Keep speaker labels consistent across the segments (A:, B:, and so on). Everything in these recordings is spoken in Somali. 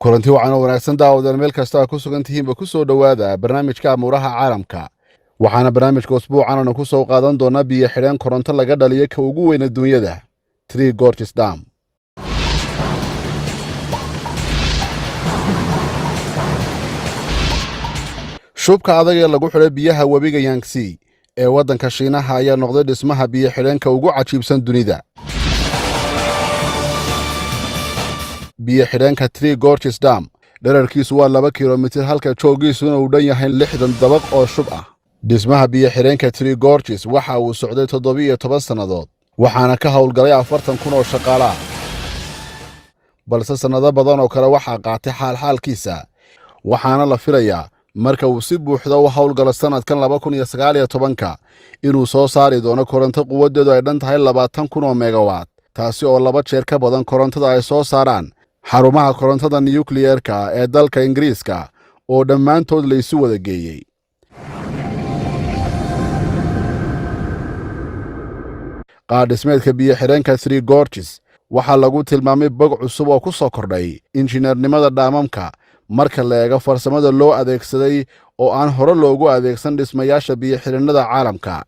A: kulanti wacan oo wanaagsan daawadaan meel kasta ku sugan tihiinba ku soo dhawaada barnaamijka amuuraha caalamka waxaana barnaamijka usbuucan ku soo qaadan doona biyo xidheen koronto laga dhaliyo ka ugu weyn adduunyada GORGES Dam. shubka adag ee lagu xidhay biyaha webiga Yangtze ee waddanka Shiinaha ayaa noqday dhismaha biyo xidheenka ugu cajiibsan dunida. biyo xidheenka GORGES Dam dhererkiisu waa 2 kilomitir halka joogiisuna uu dhan yahay 60 dabaq oo shub ah. dhismaha biyo xidheenka GORGES waxa uu socday 17 sanadood waxaana ka howlgalay 40,000 oo shaqaale ah. balse sanado badan oo kale waxa qaatay xaalkiisa waxaana la filayaa marka uu si buuxda u howlgalo sanadkan 2019 inuu soo saari doono koronto quwadeedu ay dhan tahay 20,000 oo megawatt taasi oo 2 jeer ka badan korontada ay soo saaraan xarumaha korontada nuclear-ka ee dalka Ingiriiska oo dhammaantood la isu wada geeyay. qaadismeedka biyo xidheenka GORGES waxaa lagu tilmaamay bog cusub oo ku soo kordhay injineernimada dhaamamka marka la eego farsamada loo adeegsaday oo aan hore loogu adeegsan dhismayaasha biyo xidheenada caalamka.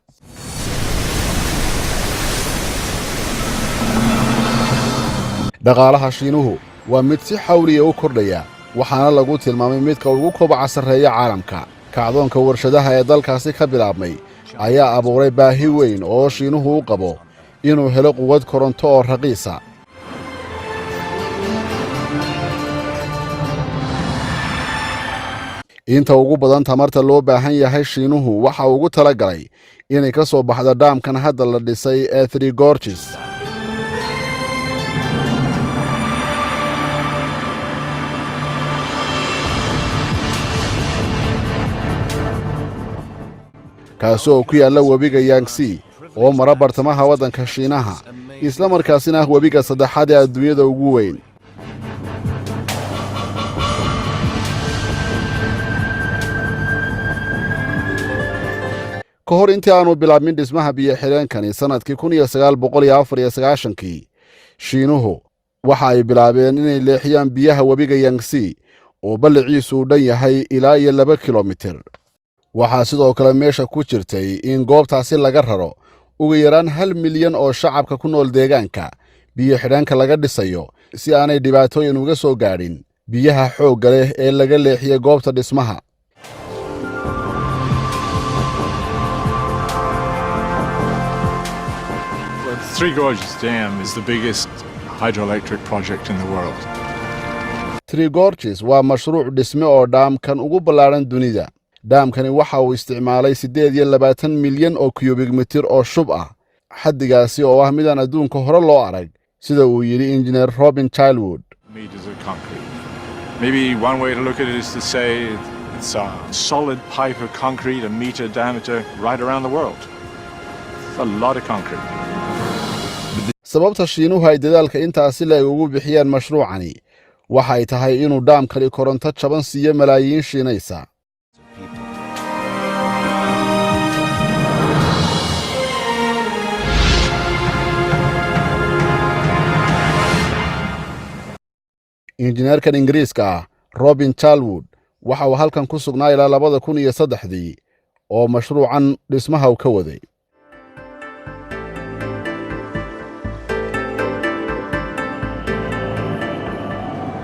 A: dhaqaalaha Shiinuhu waa mid si xawli ah u kordhaya waxaana lagu tilmaamay midka ugu kobaca sarreeya caalamka. kacdoonka warshadaha ee dalkaasi ka bilaabmay ayaa abuuray baahi weyn oo Shiinuhu u qabo inuu helo quwad koronto oo raqiis ah. inta ugu badan tamarta loo baahan yahay Shiinuhu waxa ugu talagalay inay ka soo baxdo dhaamkan hadda la dhisay ee GORGES. kaasoo ku yaalla webiga Yangtze oo mara bartamaha waddanka Shiinaha isla markaasina webiga saddexaad ee adduunyada ugu weyn. ka hor intii aanu bilaabmin dhismaha biyo xidheenkani sanadkii 1994 Shiinuhu waxa ay bilaabeen inay leexiyaan biyaha webiga Yangtze oo balliciisu dhan yahay ilaa 2 kilomitir. waxaa sidoo kale meesha ku jirtay in goobtaasi laga raro ugu yaraan 1 milyan oo shacabka ku nool deegaanka biyo xidheenka laga dhisayo si aanay dhibaatooyin uga soo gaadhin biyaha xoogga leh ee laga leexiyay goobta dhismaha.
B: GORGES Dam is the biggest hydroelectric project in the world.
A: GORGES waa mashruuc dhisme oo dhaamkan ugu ballaaran dunida. dhaamkani waxa uu isticmaalay 28 milyan oo cubic mitir oo shub ah xaddigaasi oo ah midaan adduunka hore loo arag sida uu yiri engineer Robin Childwood.
B: Maybe one way to look at it is to say it's a solid pipe of concrete a meter diameter right around the world. It's a lot of concrete.
A: sababta Shiinuhu ay dadaalka intaasi la ugu bixiyaan mashruucani waxa ay tahay inuu dhaamkani koronto jaban siiyo malaayiin Shiinaysa. injineerkan Ingiriiska Robin Childwood waxa uu halkan ku sugnaa ilaa 2003 oo mashruucan dhismaha ka waday.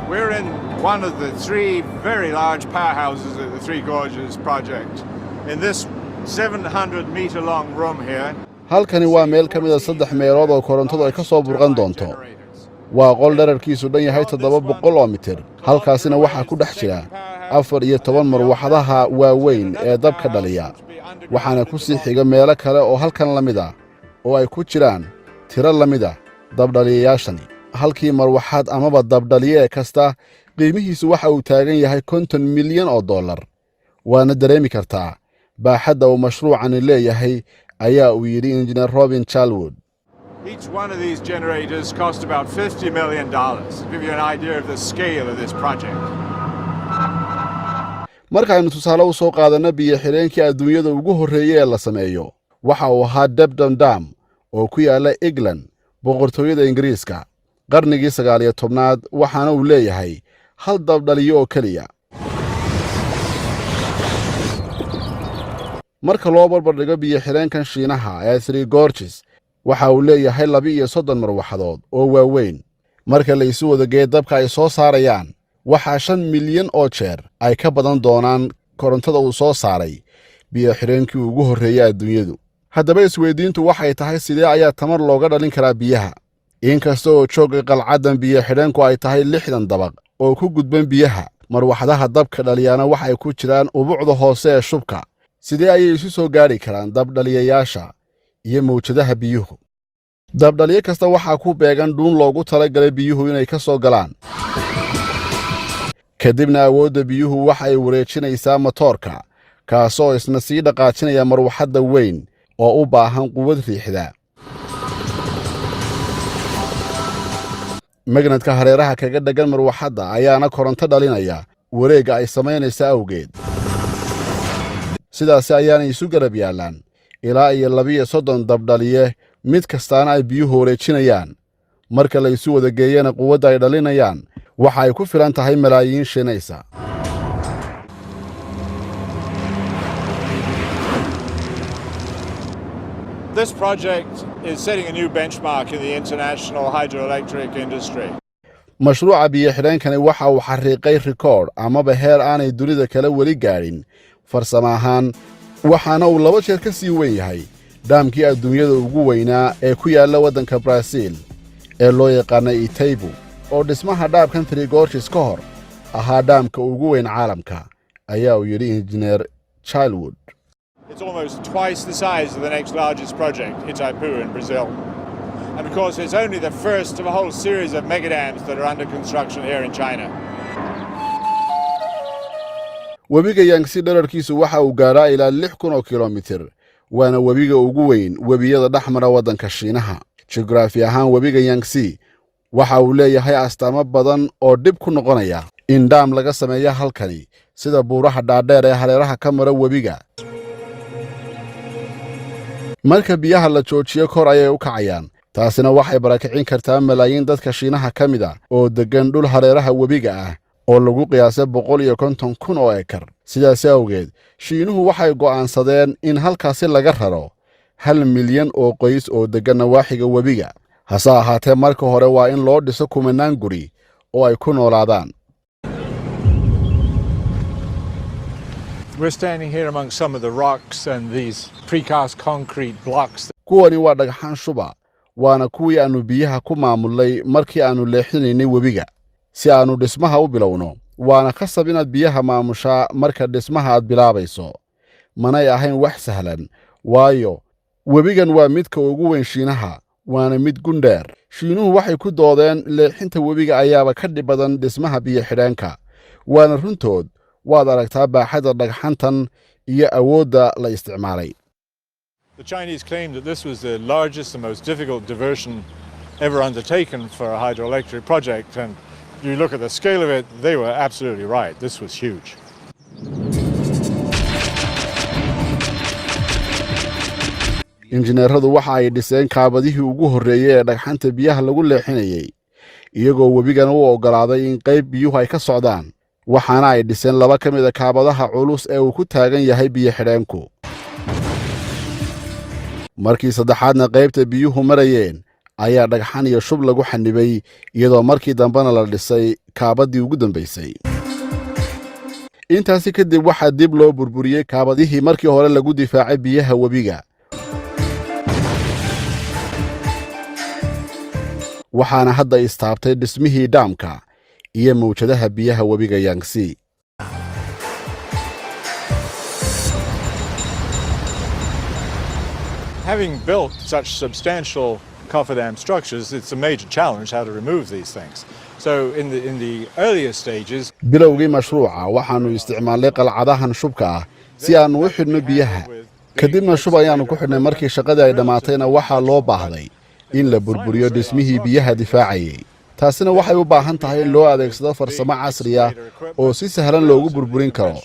B: We're in one of the 3 very large powerhouses of the GORGES project. In this 700-meter long room here.
A: halkani waa meel ka mid ah 3 meelood oo korontadu ay ka soo burqan doonto. waa qol dhererkiisu dhan yahay 700 oo mitir halkaasina waxa ku dhex jira 14 marwaxadaha waaweyn ee dabka dhaliya waxaana ku sii xiga meelo kale oo halkan la mid ah oo ay ku jiraan tiro la mid ah dabdhaliyayaashani. halkii marwaxad amaba dabdhaliye kasta qiimihiisu waxa uu taagan yahay 50 milyan oo dollar. waana dareemi kartaa baaxadda uu mashruucani leeyahay ayaa uu yiri engineer Robin Childwood.
B: Each one of these generators cost about $50 million, to give you an idea of the scale of this project.
A: marka aynu tusaale u soo qaadano biyo xidheenkii adduunyada ugu horreeyay ee la sameeyo waxa uu ahaa Dam oo ku yaala England boqortooyada Ingiriiska qarnigii 19aad waxaana uu leeyahay hal dabdhaliyo oo keliya. marka loo barbardhigo biyo-xireenkan Shiinaha ee Three Gorges waxa uu leeyahay 32 marwaxadood oo waaweyn. marka la isu wada geeyo dabka ay soo saarayaan waxaa 5 milyan oo jeer ay ka badan doonaan korontada uu soo saaray biyo-xireenkii ugu horreeyay adduunyadu. haddaba isweydiintu waxay tahay sidee ayaa tamar looga dhalin karaa biyaha. inkasta oo joogga qalcaddan biyo-xireenku ay tahay 60 dabaq oo ku gudban biyaha, marwaxadaha dabka dhaliyaana waxay ku jiraan ubuucda hoose ee shubka. sidee ayay isu soo gaari karaan dabdhaliyayaasha iyo mawjadaha biyuhu? dabdhaliye kasta waxaa ku beegan dhuun loogu talagalay biyuhu inay ka soo galaan. kadibna awoodda biyuhu waxay wareejinaysaa matoorka, kaasoo isna sii dhaqaajinaya marwaxadda weyn oo u baahan quwad riixda. magnadka hareeraha kaga dhagan marwaxadda ayaana koronto dhalinaya wareegga ay samaynaysa awgeed. sidaasi ayaanay isu garab yaallaan ilaa iyo 32 dabdhaliye, mid kastaana ay biyuhu wareejinayaan. marka la isu wada geeyana quwadda ay dhalinayaan waxa ay ku filan tahay malaayiin shinaysa.
B: This project is setting a new benchmark in the international hydroelectric industry.
A: mashruuca biyo-xireenkani waxa uu xariiqay rikoodh amaba heer aanay dunida kale weli gaadhin farsamo ahaan, waxaana uu 2 jeer ka sii weyn yahay dhaamkii adduunyada ugu weynaa ee ku yaalla waddanka Brazil ee loo yaqaanay Itaipu, oo dhismaha dhaamkan Three Gorges ka hor ahaa dhaamka ugu weyn caalamka, ayaa uu yidhi injineer Childwood.
B: It's almost twice the size of the next largest project, Itaipu in Brazil. And of course, it's only the first of a whole series of megadams that are under construction here in China.
A: webiga Yangtze dhererkiisu waxa uu gaaraa ilaa 6,000 kilomitir, waana webiga ugu weyn webiyada dhexmara waddanka Shiinaha. Geography ahaan webiga Yangtze waxa uu leeyahay astaamo badan oo dib ku noqonaya in dhaam laga sameeyo halkani, sida buuraha dhaadheer ee hareeraha ka mara webiga. marka biyaha la joojiyo kor ayay u kacayaan, taasina waxay barakicin kartaa malaayiin dadka Shiinaha ka mid ah oo degan dhul hareeraha webiga ah oo lagu qiyaasay 150,000 oo ekar. sidaas awgeed Shiinuhu waxay go'aansadeen in halkaasi laga raro 1 milyan oo qoys oo degan nawaaxiga webiga. hase ahaatee marka hore waa in loo dhiso kumanaan guri oo ay ku noolaadaan.
B: We're standing here among some of the rocks and these precast concrete blocks.
A: kuwani waa dhagxaan shuba, waana kuwii aanu biyaha ku maamulay markii aanu leexinaynay webiga. si aanu dhismaha u bilowno, waana khasab inaad biyaha maamushaa marka dhismaha aad bilaabayso. manay ahayn wax sahlan, waayo webigan waa midka ugu weyn Shiinaha, waana mid gundheer. Shiinuhu waxay ku doodeen leexinta webiga ayaaba ka dhib badan dhismaha biyo-xidheenka, waana runtood. waad aragtaa baaxadda dhagxantan iyo awoodda la isticmaalay.
B: The Chinese claimed that this was the largest and most difficult diversion ever undertaken for a hydroelectric project, and you look at the scale of it, they were absolutely right. This was huge.
A: injineeradu waxa ay dhiseen kaabadihii ugu horreeyay ee dhagxanta biyaha lagu leexinayay, iyagoo webigana u oggolaaday in qayb biyuhu ay ka socdaan. waxaana ay dhiseen 2 ka mid ah kaabadaha culus ee uu ku taagan yahay biyo-xidheenku. markii saddexaadna qaybta biyuhu marayeen ayaa dhagxan iyo shub lagu xanibay, iyadoo markii dambena la dhisay kaabadii ugu dambaysay. intaasi kadib waxaa dib loo burburiyey kaabadihii markii hore lagu difaacay biyaha webiga. waxaana hadda istaabtay dhismihii dhaamka iyo mawjadaha biyaha webiga Yangtze.
B: Having built such substantial cofferdam structures, it's a major challenge how to remove these things. So in the earlier stages,
A: bilowgii mashruuca waxaanu isticmaalnay qalcadahan shubka ah si aanu u xidhno biyaha. kadibna shub ayaanu ku xidhnay. markii shaqadii ay dhamaatayna waxaa loo baahday in la burburiyo dhismihii biyaha difaacayay. taasina waxay u baahan tahay in loo adeegsado farsamo casri ah oo si sahlan loogu burburin karo,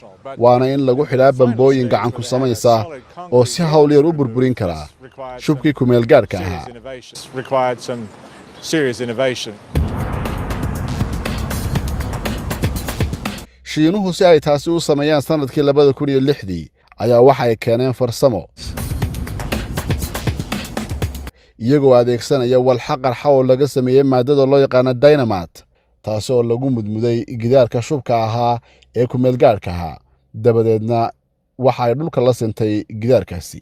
A: waana in lagu xidhaa bambooyin gacan ku samaysa oo si hawl yar u burburin kara shubkii kumeel gaarka ahaa. shiinuhu si ay taasi u sameeyaan sanadkii 2006 ayaa waxay keeneen farsamo iyagoo adeegsanaya walxa qarxa oo laga sameeyay maadada loo yaqaan dynamite taas oo lagu mudmuday gidaarka shubka ahaa ee ku meel gaarka ahaa dabadeedna waxa ay dhulka la sintay gidaarkaasi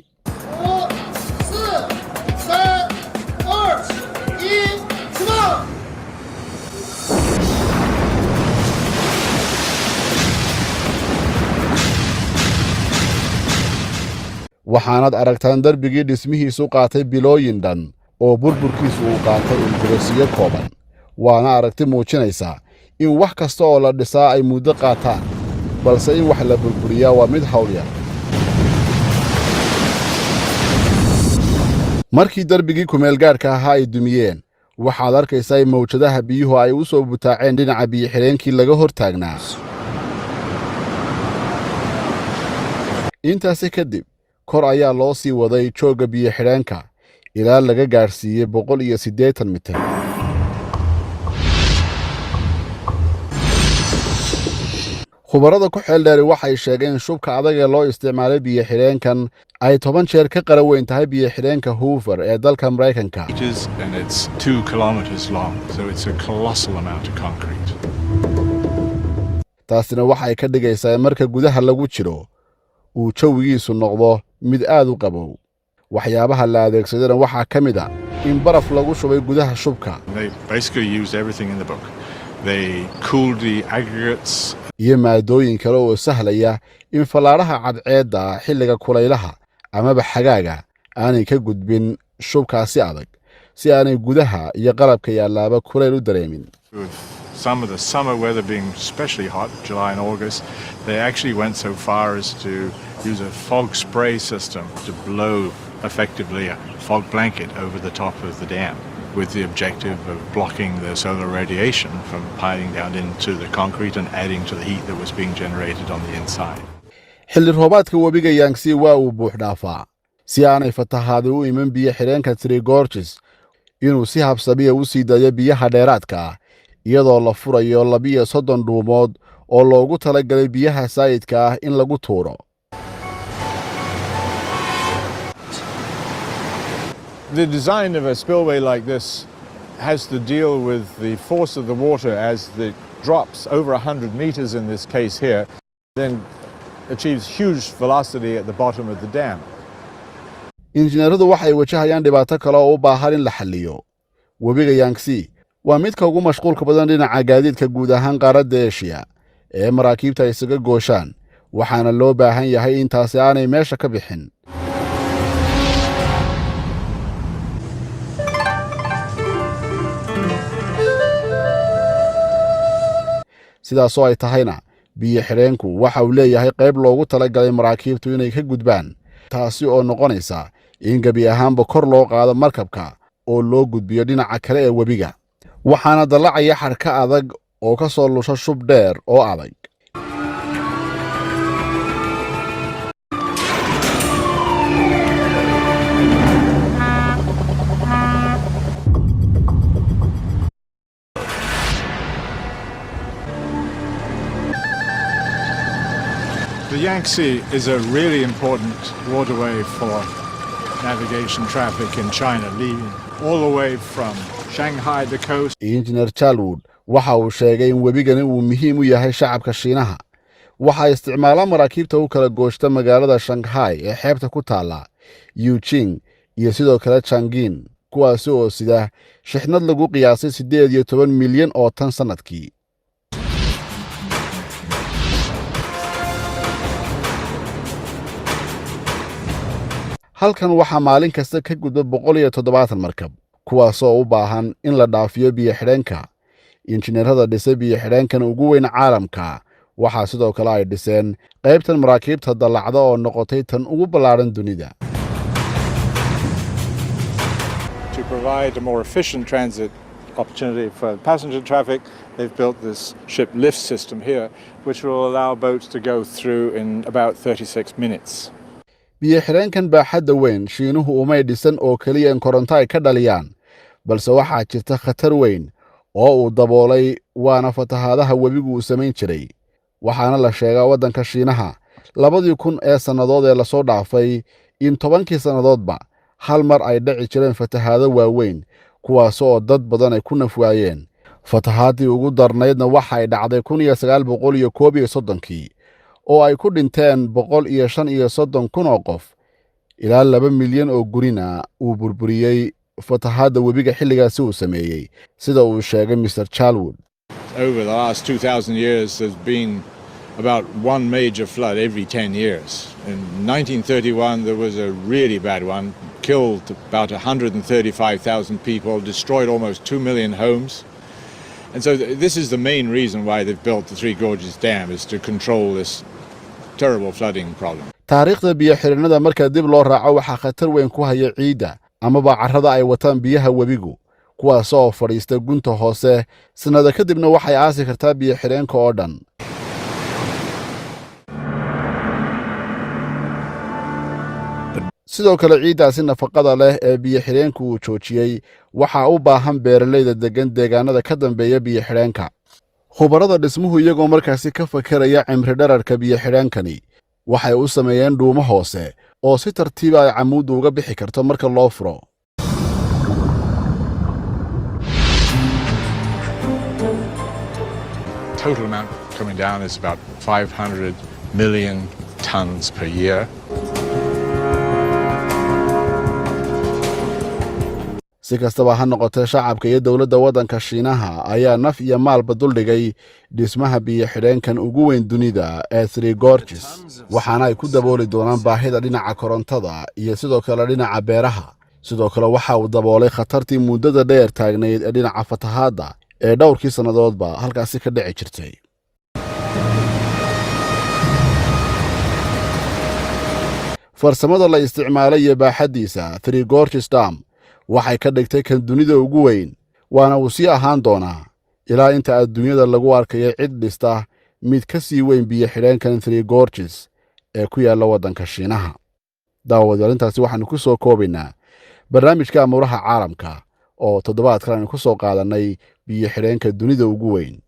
A: waxaanad aragtaan darbigii dhismihiisu qaatay bilooyin dhan oo burburkiisu uu qaatay ilbirasiyo kooban waana aragti muujinaysa in wax kasta oo la dhisaa ay muddo qaataan balse in wax la burburiyaa waa mid hawl yar markii darbigii kumeel gaarka ahaa ay dumiyeen waxaad arkaysaa in mawjadaha biyuhu ay u soo butaaceen dhinaca biyo-xireenkii laga hor taagnaa intaasi kadib kor ayaa loo sii waday joogga biyo-xidheenka ilaa laga gaarsiiyey 180 mitir khubarada ku xeel dheeri waxay sheegeen in shubka adag ee loo isticmaalay biyo-xidheenkan ay 10 jeer ka qara weyn tahay biyo-xidheenka Hoover ee dalka Mareykanka taasina waxay ka dhigaysaa in marka gudaha lagu jiro uu jawigiisu noqdo mid aad u qabow waxyaabaha la adeegsadana waxaa ka mid ah in baraf lagu shubay gudaha shubka iyo maadooyin kale oo sahlaya in falaaraha cadceedda xilliga kulaylaha amaba xagaaga aanay ka gudbin shubkaasi adag si aanay gudaha iyo qalabka yaalaaba kulayl u dareemin
B: some of the summer weather being especially hot, July and August, they actually went so far as to use a fog spray system to blow effectively a fog blanket over the top of the dam with the objective of blocking the solar radiation from piling down into the concrete and adding to the heat that was being generated on the inside.
A: xilli roobaadka webiga Yangtze waa uu buux dhaafaa si aanay fatahaadu u iman biyo-xidheenka Three Gorges inuu si habsamiya u sii daayo biyaha dheeraadka iyadoo la furayo 32 dhuumood oo loogu talagalay biyaha saayidka ah in lagu tuuro
B: The design of a spillway like this has to deal with the force of the water as it drops over 100 meters in this case here, then achieves huge velocity at the bottom of the dam.
A: injineeradu waxay wajahayaan dhibaato kale oo u baahan in la xalliyo webiga Yangtze waa midka ugu mashquulka badan dhinaca gaadiidka guud ahaan qaaradda Asia ee maraakiibta isaga gooshaan waxaana loo baahan yahay in taasi aanay meesha ka bixin sidaas oo ay tahayna biyo-xidheenku waxa uu leeyahay qayb loogu talagalay maraakiibtu inay ka gudbaan taasi oo noqonaysa in gabi ahaanba kor loo qaado markabka oo loo gudbiyo dhinaca kale ee webiga waxaana dalacaya xadhka adag oo ka soo lusha shub dheer oo adag
B: The Yangtze is a really important waterway for navigation traffic in China, leading all the way from Shanghai, the coast.
A: Engineer Chalwood waxa uu sheegay in webigani uu muhiim u yahay shacabka Shiinaha. Waxa isticmaalaan maraakiibta u kala gooshta magaalada Shanghai ee xeebta ku taala Yuqing iyo sidoo kale Changin, kuwaas oo sida shixnad lagu qiyaasay 18 milyan oo tan sanadkii. halkan waxaa maalin kasta ka gudba 170 markab kuwaas oo u baahan in la dhaafiyo biyo-xidheenka injineerada dhisay biyo-xidheenkan ugu weyn caalamka waxaa sidoo kale ay dhiseen qaybtan maraakiibta dalacda oo noqotay tan ugu ballaaran dunida
B: To provide a more efficient transit opportunity for passenger traffic, they've built this ship lift system here, which will allow boats to go through in about 36 minutes.
A: biyo-xidheenkan baaxadda weyn Shiinuhu umay dhisan oo kaliya in koronto ay ka dhaliyaan balse waxaa jirta khatar weyn oo uu daboolay waana fatahaadaha webigu uu samayn jiray waxaana la sheegaa waddanka Shiinaha 2000 ee sannadood ee lasoo dhaafay in 10kii sannadoodba hal mar ay dhici jireen fatahaado waaweyn kuwaas oo dad badan ay ku nafwaayeen. fatahaadii ugu darnaydna waxa ay dhacday 1931 oo ay ku dhinteen 135,000 oo qof ilaa 2 milyan oo gurina uu burburiyey fatahaadda webiga xilligaasi uu sameeyey sida uu sheegay Mr. Charlwood.
B: Over the last 2,000 years, there's been about one major flood every 10 years. In 1931, there was a really bad one, killed about 135,000 people, destroyed almost 2 million homes. And so this is the main reason why they've built the Three Gorges Dam, is to control this terrible flooding problem.
A: taariikhda biyo-xireennada marka dib loo raaco waxaa khatar weyn ku haya ciidda amaba carrada ay wataan biyaha webigu kuwaas oo fadhiista gunta hoose sanada kadibna waxay aasi kartaa biyo-xireenka oo dhan. sidoo kale ciiddaasi nafaqada leh ee biyo-xireenku uu joojiyey waxaa u baahan beeralayda degan deegaanada ka dambeeya biyo-xireenka. khubarada dhismuhu iyagoo markaasi ka fakaraya cimri dherarka biyo-xireenkani waxay u sameeyeen dhuumo hoose oo si tartiiba ay camuuddu uga bixi karto marka loo furo.
B: Total amount coming down is about 500 million tons per year.
A: si kastaba ha noqotee shacabka iyo dowladda waddanka Shiinaha ayaa naf iyo maalba duldhigay dhismaha biyo-xireenkan ugu weyn dunida ee Three Gorges waxaana ay ku dabooli doonaan baahida dhinaca korontada iyo sidoo kale dhinaca beeraha. sidoo kale waxa uu daboolay khatartii muddada dheer taagnayd ee dhinaca fatahaadda ee dhowrkii sannadoodba halkaasi ka dhici jirtay. farsamada la isticmaalay iyo baaxaddiisa Three Gorges Dam waxay ka dhigtay kan dunida ugu weyn waana uu sii ahaan doonaa ilaa inta adduunyada lagu arkayo cid dhista mid ka sii weyn biyo-xireenkan Three Gorges ee ku yaalla waddanka Shiinaha. daawadayaal intaasi waxaanu ku soo koobaynaa barnaamijka amuuraha caalamka oo toddobaadkan aynu ku soo qaadannay biyo-xireenka dunida ugu weyn.